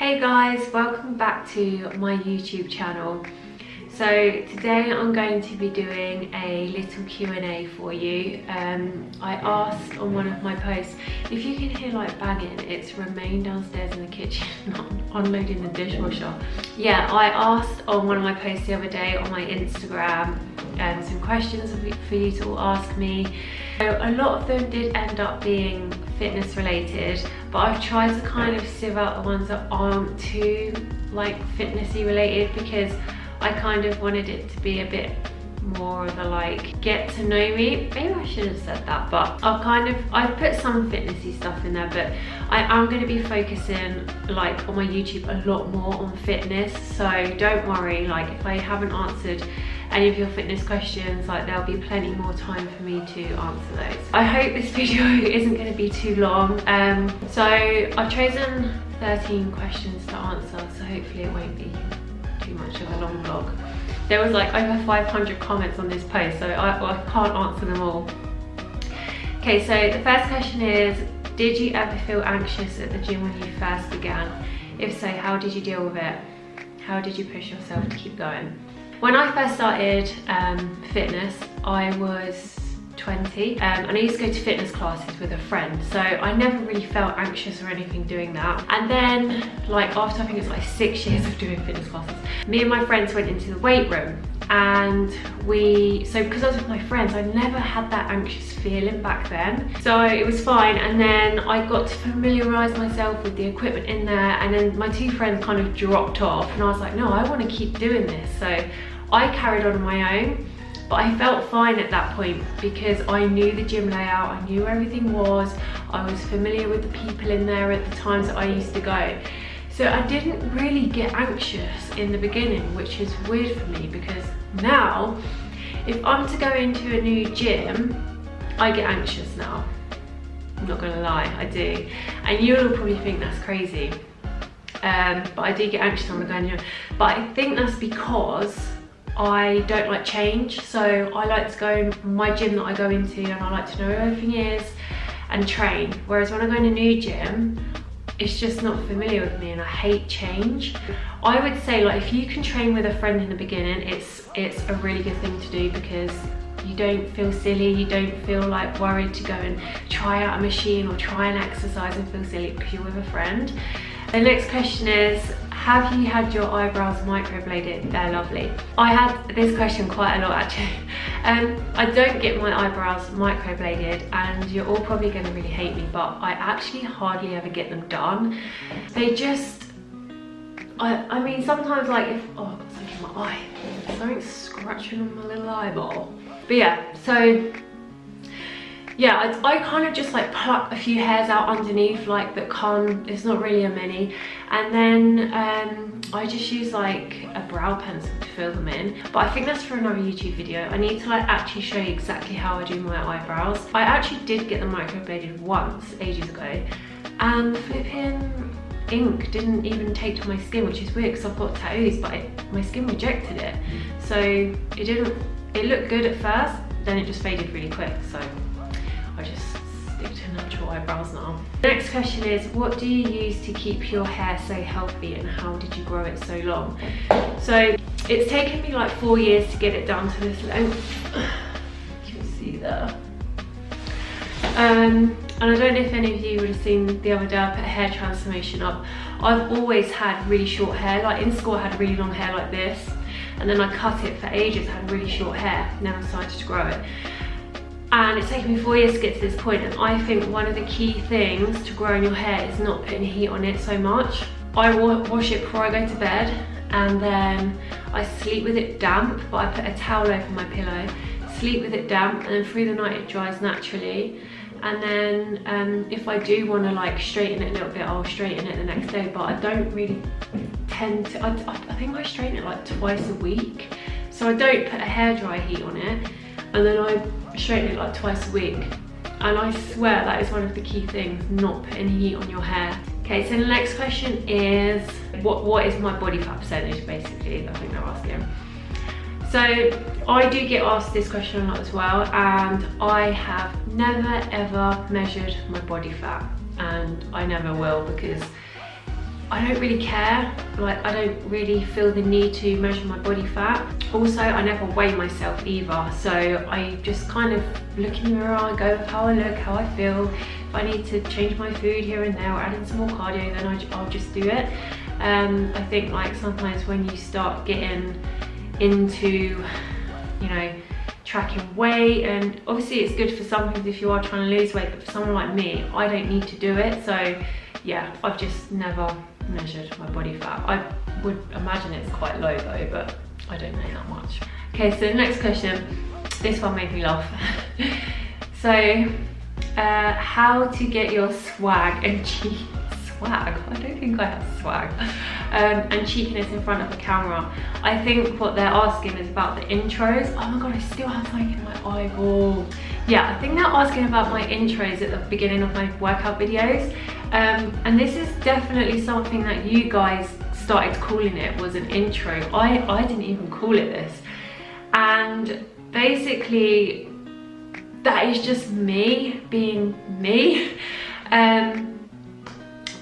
Hey guys, welcome back to my YouTube channel. So today I'm going to be doing a little Q&A for you. I asked on one of my posts, if you can hear like banging, it's Romain downstairs in the kitchen unloading the dishwasher. Yeah, I asked on one of my posts the other day on my Instagram some questions for you to all ask me. So a lot of them did end up being fitness related, but I've tried to kind of sieve out the ones that aren't too like fitnessy related, because I kind of wanted it to be a bit more of a like get to know me. Maybe I should have said that, but I've put some fitnessy stuff in there, but I am going to be focusing like on my YouTube a lot more on fitness. So don't worry, like if I haven't answered any of your fitness questions, like there'll be plenty more time for me to answer those. I hope this video isn't going to be too long. So I've chosen 13 questions to answer, so hopefully it won't be too much of a long vlog. There was like over 500 comments on this post, so I can't answer them all. Okay, so the first question is, did you ever feel anxious at the gym when you first began? If so, how did you deal with it? How did you push yourself to keep going? When I first started fitness, I was 20 and I used to go to fitness classes with a friend, so I never really felt anxious or anything doing that. And then like after I think it's like 6 years of doing fitness classes, me and my friends went into the weight room, and because I was with my friends, I never had that anxious feeling back then, so it was fine. And then I got to familiarise myself with the equipment in there, and then my two friends kind of dropped off, and I was like, no, I want to keep doing this. So I carried on my own, but I felt fine at that point because I knew the gym layout, I knew where everything was, I was familiar with the people in there at the times that I used to go. So I didn't really get anxious in the beginning, which is weird for me, because now if I'm to go into a new gym, I get anxious now. I'm not gonna lie, I do. And you'll probably think that's crazy. But I do get anxious when I'm going in. But I think that's because I don't like change, so I like to go in my gym that I go into and I like to know where everything is and train. Whereas when I go in a new gym, it's just not familiar with me and I hate change. I would say like if you can train with a friend in the beginning, it's a really good thing to do, because you don't feel silly, you don't feel like worried to go and try out a machine or try and exercise and feel silly because you're with a friend. The next question is, have you had your eyebrows microbladed? They're lovely. I had this question quite a lot actually. I don't get my eyebrows microbladed, and you're all probably going to really hate me, but I actually hardly ever get them done. They just, I mean sometimes like if, oh I've got something in my eye, something's scratching on my little eyeball. But yeah, so yeah, I kind of just like pluck a few hairs out underneath, like that come, it's not really a many, and then I just use like a brow pencil to fill them in. But I think that's for another YouTube video. I need to like actually show you exactly how I do my eyebrows. I actually did get them microbladed once, ages ago, and the flipping ink didn't even take to my skin, which is weird because I've got tattoos, but my skin rejected it. So it looked good at first, then it just faded really quick, so I just stick to natural eyebrows now. The next question is, what do you use to keep your hair so healthy, and how did you grow it so long? So it's taken me like 4 years to get it down to this length. You can see there. And I don't know if any of you would have seen the other day I put a hair transformation up. I've always had really short hair. Like in school I had really long hair like this, and then I cut it for ages, I had really short hair, and then I decided to grow it. And it's taken me 4 years to get to this point, and I think one of the key things to growing your hair is not putting heat on it so much. I wash it before I go to bed, and then I sleep with it damp, but I put a towel over my pillow, sleep with it damp, and then through the night it dries naturally. And then if I do want to like straighten it a little bit, I'll straighten it the next day, but I don't really tend to, I think I straighten it like twice a week, so I don't put a hairdryer heat on it, and then I straighten it like twice a week. And I swear that is one of the key things, not putting heat on your hair. Okay, so the next question is, what is my body fat percentage, basically, I think they're asking. So I do get asked this question a lot as well, and I have never ever measured my body fat, and I never will, because I don't really care. Like, I don't really feel the need to measure my body fat. Also, I never weigh myself either, so I just kind of look in the mirror, I go with how I look, how I feel. If I need to change my food here and there or add in some more cardio, then I'll just do it. I think like sometimes when you start getting into, you know, tracking weight, and obviously it's good for some people if you are trying to lose weight, but for someone like me, I don't need to do it. So yeah, I've just never measured my body fat. I would imagine it's quite low though, but I don't know that much. Okay, so the next question, this one made me laugh. So, how to get your swag and swag? I don't think I have swag. And cheekiness in front of the camera. I think what they're asking is about the intros. Oh my god, I still have something in my eyeball. Yeah, I think they're asking about my intros at the beginning of my workout videos. And this is definitely something that you guys started calling it, was an intro. I didn't even call it this. And basically, that is just me being me.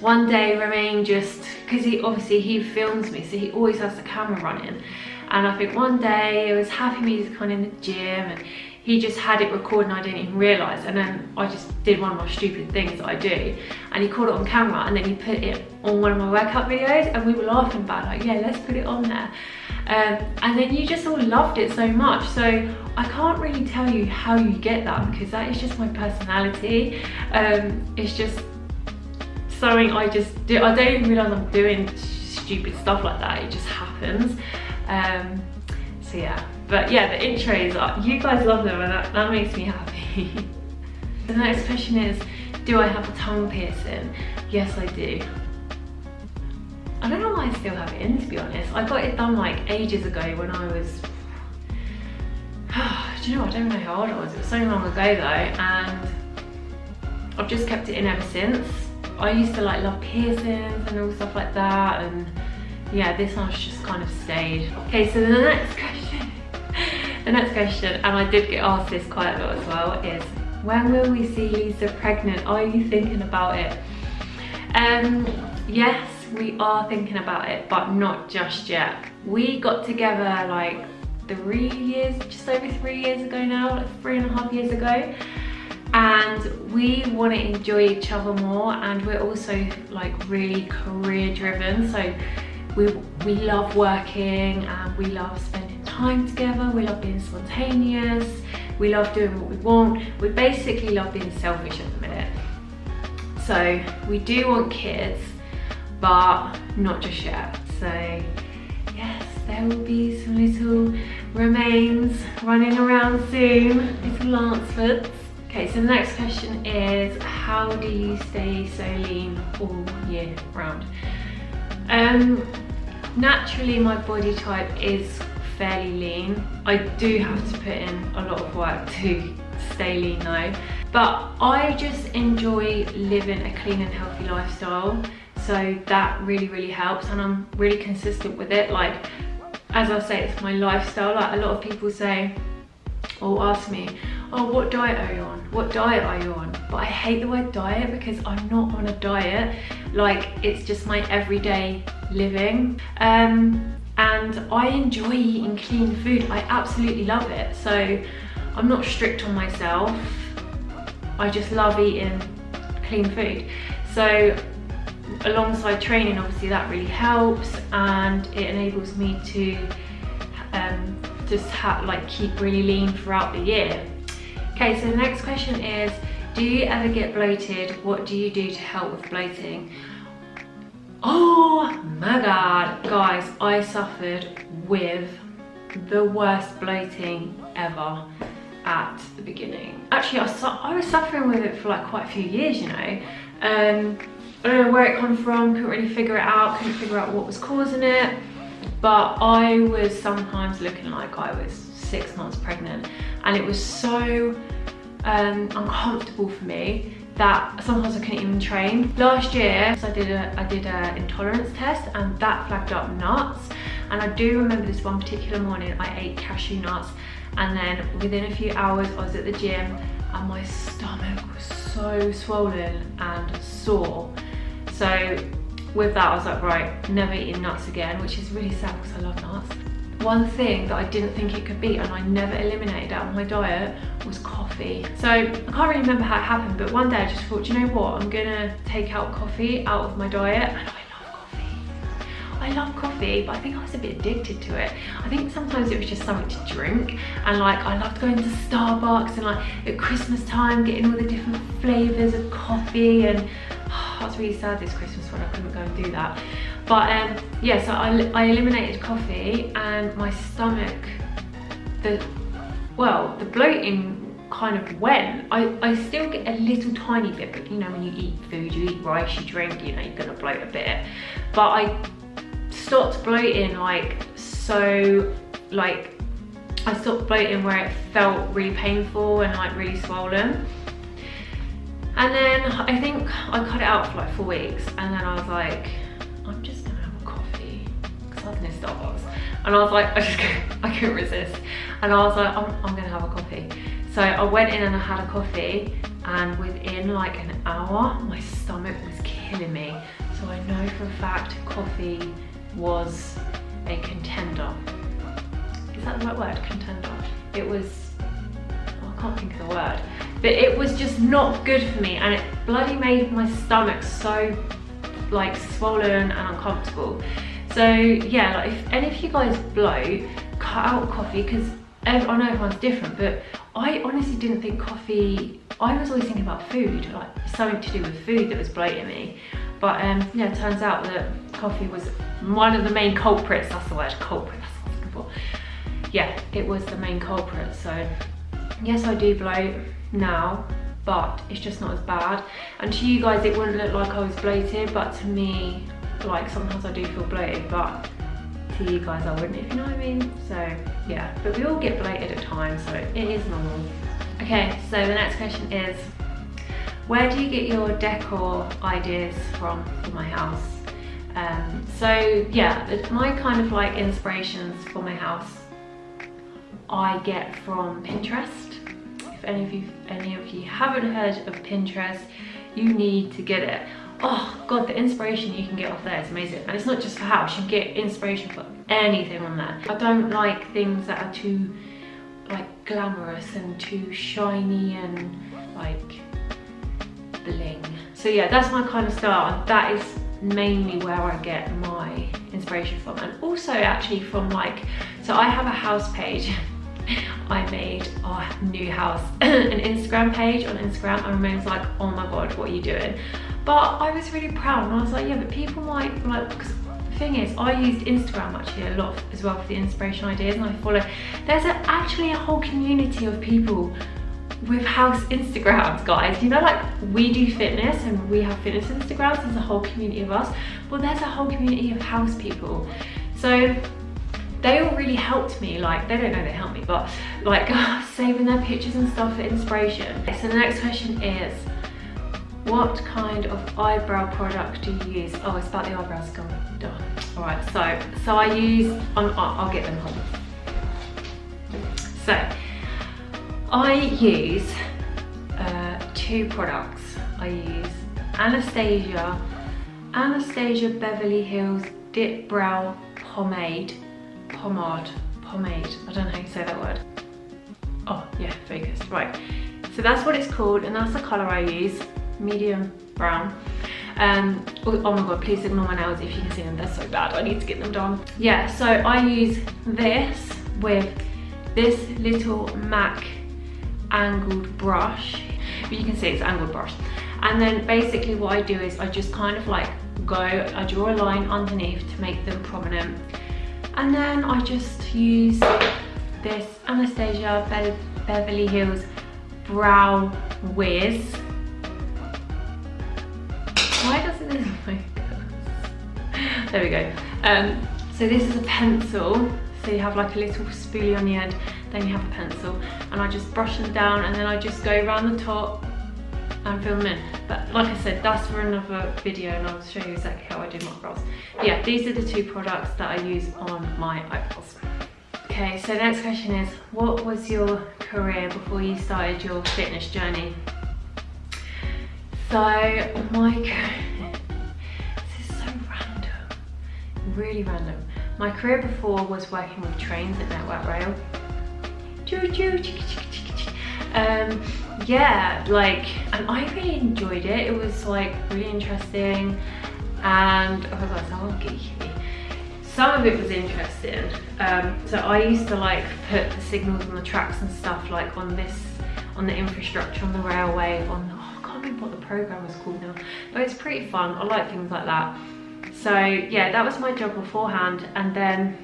One day Romain just, because he films me, so he always has the camera running. And I think one day it was happy music on in the gym and he just had it recording, I didn't even realise. And then I just did one of my stupid things that I do. And he caught it on camera and then he put it on one of my workout videos and we were laughing about it, like, yeah, let's put it on there. And then you just all loved it so much. So I can't really tell you how you get that, because that is just my personality. It's just something I just do. I don't even realise I'm doing stupid stuff like that. It just happens. So yeah, but yeah, the intros, you guys love them and that makes me happy. The next question is, do I have a tongue piercing? Yes, I do. I don't know why I still have it in, to be honest. I got it done like ages ago when I was, do you know, I don't know how old I was. It was so long ago though, and I've just kept it in ever since. I used to like love piercings and all stuff like that, and yeah, this one's just kind of stayed. Okay, so the next question, and I did get asked this quite a lot as well, is when will we see Lisa pregnant? Are you thinking about it? Yes, we are thinking about it, but not just yet. We got together like 3 years, just over 3 years ago now, like 3.5 years ago. And we want to enjoy each other more, and we're also like really career driven, so we love working and we love spending time together, we love being spontaneous, we love doing what we want, we basically love being selfish at the minute. So we do want kids, but not just yet. So yes, there will be some little Romains running around soon, little Lancefoots. Okay, so the next question is, how do you stay so lean all year round? Naturally, my body type is fairly lean. I do have to put in a lot of work to stay lean though. But I just enjoy living a clean and healthy lifestyle. So that really, really helps, and I'm really consistent with it. Like, as I say, it's my lifestyle. Like, a lot of people say, or ask me, oh, what diet are you on? What diet are you on? But I hate the word diet because I'm not on a diet. Like, it's just my everyday living. And I enjoy eating clean food. I absolutely love it. So I'm not strict on myself. I just love eating clean food. So alongside training, obviously that really helps, and it enables me to just keep really lean throughout the year. Okay, so the next question is, do you ever get bloated? What do you do to help with bloating? Oh my god, guys, I suffered with the worst bloating ever at the beginning. Actually, I was suffering with it for like quite a few years, you know. I don't know where it comes from, couldn't really figure it out, couldn't figure out what was causing it. But I was sometimes looking like I was 6 months pregnant, and it was so uncomfortable for me that sometimes I couldn't even train. Last year, so I did a intolerance test, and that flagged up nuts. And I do remember this one particular morning, I ate cashew nuts, and then within a few hours I was at the gym and my stomach was so swollen and sore. So with that I was like, right, never eating nuts again, which is really sad because I love nuts. One thing that I didn't think it could be, and I never eliminated out of my diet, was coffee. So I can't really remember how it happened, but one day I just thought, you know what, I'm gonna take out coffee out of my diet. And I love coffee, but I think I was a bit addicted to it. I think sometimes it was just something to drink, and like I loved going to Starbucks and like at Christmas time getting all the different flavors of coffee, and I was really sad this Christmas when I couldn't go and do that. But yeah, so I eliminated coffee, and my stomach, the bloating kind of went. I still get a little tiny bit, but you know, when you eat food, you eat rice, you drink, you know, you're gonna bloat a bit. But I stopped bloating I stopped bloating where it felt really painful and like really swollen. And then I think I cut it out for like 4 weeks, and then I was like, I'm just gonna have a coffee, because I was in Starbucks, and I was like, I couldn't resist, and I was like, I'm gonna have a coffee. So I went in and I had a coffee, and within like an hour my stomach was killing me. So I know for a fact coffee was a contender. Is that the right word? Contender. It was, oh, I can't think of the word, but it was just not good for me, and it bloody made my stomach so like swollen and uncomfortable. So yeah, like if any of you guys bloat, cut out coffee, because I know everyone's different, but I honestly didn't think coffee, I was always thinking about food, like something to do with food that was bloating me. But yeah, it turns out that coffee was one of the main culprits. That's the word, culprit, that's what I was looking for. Yeah, it was the main culprit. So yes, I do bloat now, but it's just not as bad. And to you guys, it wouldn't look like I was bloated, but to me, like sometimes I do feel bloated, but to you guys I wouldn't, if you know what I mean. So yeah, but we all get bloated at times, so it is normal. Okay, so the next question is, where do you get your decor ideas from for my house? So yeah, my kind of like inspirations for my house I get from Pinterest. If any of you haven't heard of Pinterest, you need to get it. Oh god, the inspiration you can get off there is amazing. And it's not just for house, you can get inspiration for anything on there. I don't like things that are too like glamorous and too shiny and like bling. So yeah, that's my kind of style, and that is mainly where I get my inspiration from. And also actually from like, so I have a house page. I made our new house an Instagram page on Instagram, and Remain's like, oh my god, what are you doing? But I was really proud, and I was like, yeah, but people might like, because the thing is, I used Instagram actually a lot as well for the inspiration ideas, and I follow, there's actually a whole community of people with house Instagrams, guys. You know, like we do fitness and we have fitness Instagrams, there's a whole community of us. Well, there's a whole community of house people. So they all really helped me, like, they don't know they helped me, but like saving their pictures and stuff for inspiration. So the next question is, what kind of eyebrow product do you use? Oh, it's about the eyebrows gone. Done. All right, so I use, I'll get them home. So I use two products. I use Anastasia Beverly Hills Dip Brow Pomade. I don't know how you say that word. Oh yeah, focused, right. So that's what it's called, and that's the colour I use, medium brown. Oh my god, please ignore my nails if you can see them, they're so bad, I need to get them done. Yeah, so I use this with this little MAC angled brush. You can see it's angled brush. And then basically what I do is I just kind of like I draw a line underneath to make them prominent. And then I just use this Anastasia Beverly Hills Brow Wiz. Why doesn't this focus? There we go. So this is a pencil. So you have like a little spoolie on the end, then you have a pencil, and I just brush them down, and then I just go around the top and fill them in. But like I said, that's for another video, and I'll show you exactly how I do my brows. Yeah, these are the two products that I use on my eyebrows. Okay, so the next question is, what was your career before you started your fitness journey? So my career, this is so really random. My career before was working with trains at Network Rail. Yeah, like, and I really enjoyed it. It was like really interesting, and oh my god, so geeky. Some of it was interesting. So I used to like put the signals on the tracks and stuff, like on the infrastructure on the railway, I can't remember what the program was called now, but it's pretty fun. I like things like that. So yeah, that was my job beforehand, and then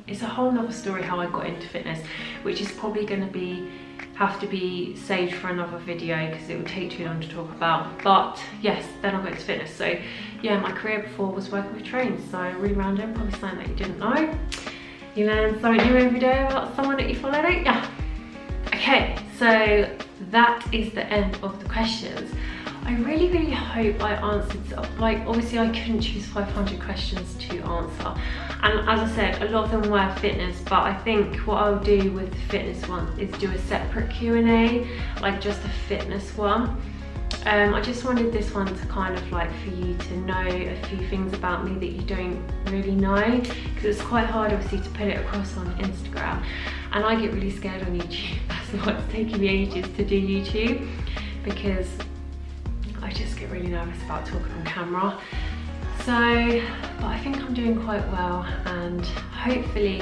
it's a whole nother story how I got into fitness, which is probably going to have to be saved for another video because it would take too long to talk about. But yes, then I got into fitness. So yeah, my career before was working with trains, so really random, probably something that you didn't know. You learn something new every day about someone that you follow, don't ya? Okay, so that is the end of the questions. I really hope I answered, like, obviously I couldn't choose 500 questions to answer, and as I said, a lot of them were fitness, but I think what I'll do with the fitness one is do a separate Q&A, like just a fitness one. I just wanted this one to kind of like for you to know a few things about me that you don't really know, because it's quite hard obviously to put it across on Instagram, and I get really scared on YouTube. That's why it's taken me ages to do YouTube, because I just get really nervous about talking on camera. So, but I think I'm doing quite well, and hopefully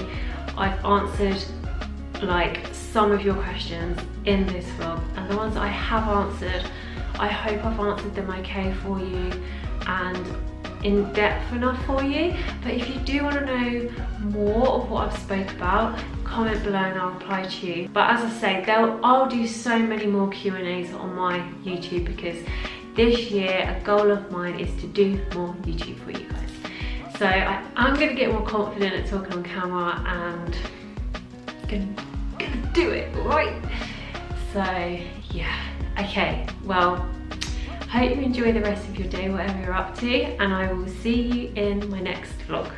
I've answered like some of your questions in this vlog, and the ones that I have answered, I hope I've answered them okay for you and in depth enough for you. But if you do want to know more of what I've spoke about, comment below and I'll reply to you. But as I say, I'll do so many more Q&As on my YouTube, because this year a goal of mine is to do more YouTube for you guys. So I'm going to get more confident at talking on camera and gonna do it, right? So yeah, okay, well, hope you enjoy the rest of your day, whatever you're up to, and I will see you in my next vlog.